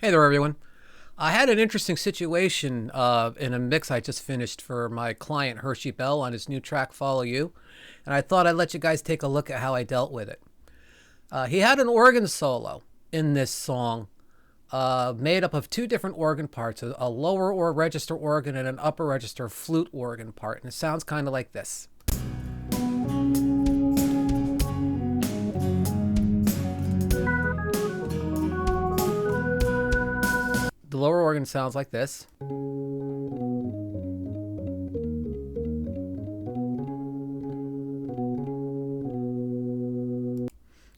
Hey there, everyone. I had an interesting situation in a mix I just finished for my client Hershey on his new track Follow You, and I thought I'd let you guys take a look at how I dealt with it. He had an organ solo in this song made up of two different organ parts, a lower or register organ and an upper register flute organ part, and it sounds kind of like this. The lower organ sounds like this.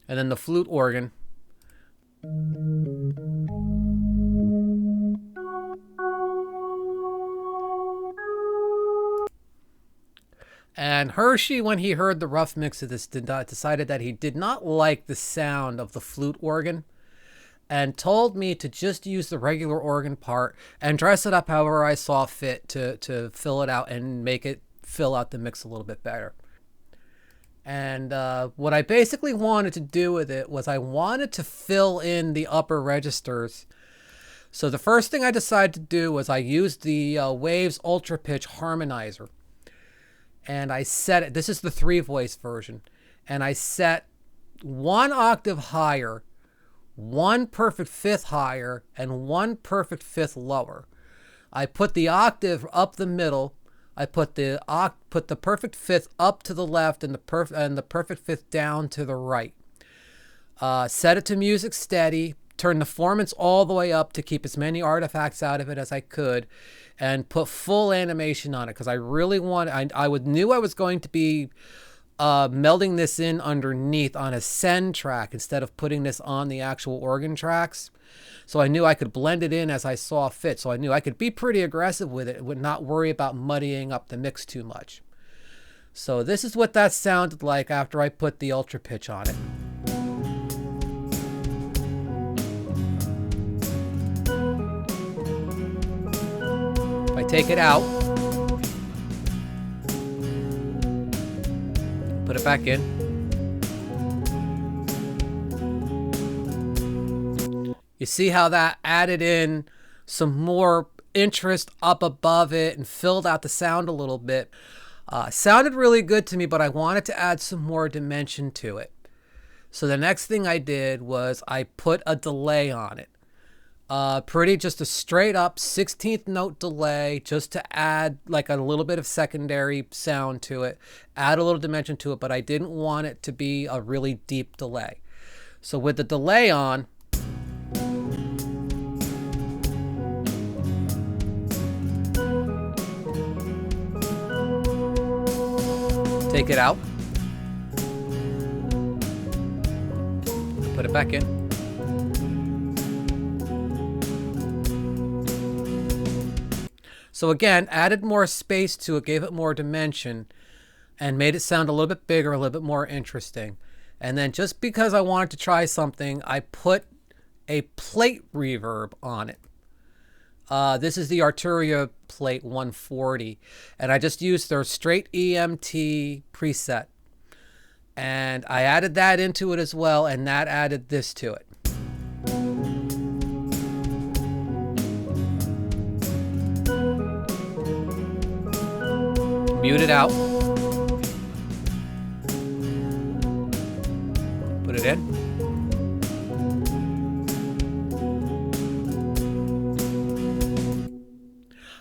And then the flute organ. And Hershey, when he heard the rough mix of this, decided that he did not like the sound of the flute organ, and told me to just use the regular organ part and dress it up however I saw fit to fill it out and make it fill out the mix a little bit better. And what I basically wanted to do with it was I wanted to fill in the upper registers. So the first thing I decided to do was I used the Waves Ultra Pitch Harmonizer. And I set it, this is the 3-voice version, and I set 1 octave higher, 1 perfect fifth higher, and 1 perfect fifth lower. I put the octave up the middle. I put the perfect fifth up to the left and the perfect fifth down to the right. Set it to music steady. Turn the formants all the way up to keep as many artifacts out of it as I could, and put full animation on it because I really knew I was going to be melding this in underneath on a send track instead of putting this on the actual organ tracks. So I knew I could blend it in as I saw fit. So I knew I could be pretty aggressive with it and would not worry about muddying up the mix too much. So this is what that sounded like after I put the ultra pitch on it. If I take it out, put it back in. You see how that added in some more interest up above it and filled out the sound a little bit. Sounded really good to me, but I wanted to add some more dimension to it. So the next thing I did was I put a delay on it. Just a straight up 16th note delay, just to add like a little bit of secondary sound to it, add a little dimension to it, but I didn't want it to be a really deep delay. So with the delay on, take it out, put it back in. So again, added more space to it, gave it more dimension, and made it sound a little bit bigger, a little bit more interesting. And then just because I wanted to try something, I put a plate reverb on it. This is the Arturia Plate 140, and I just used their straight EMT preset. And I added that into it as well, and that added this to it. Mute it out. Put it in.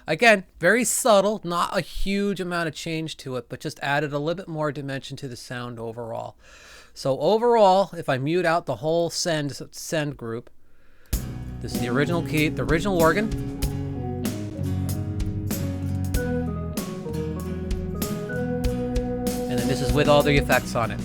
Again, very subtle, not a huge amount of change to it, but just added a little bit more dimension to the sound overall. So overall, if I mute out the whole send group, this is the original key, the original organ. And then this is with all the effects on it.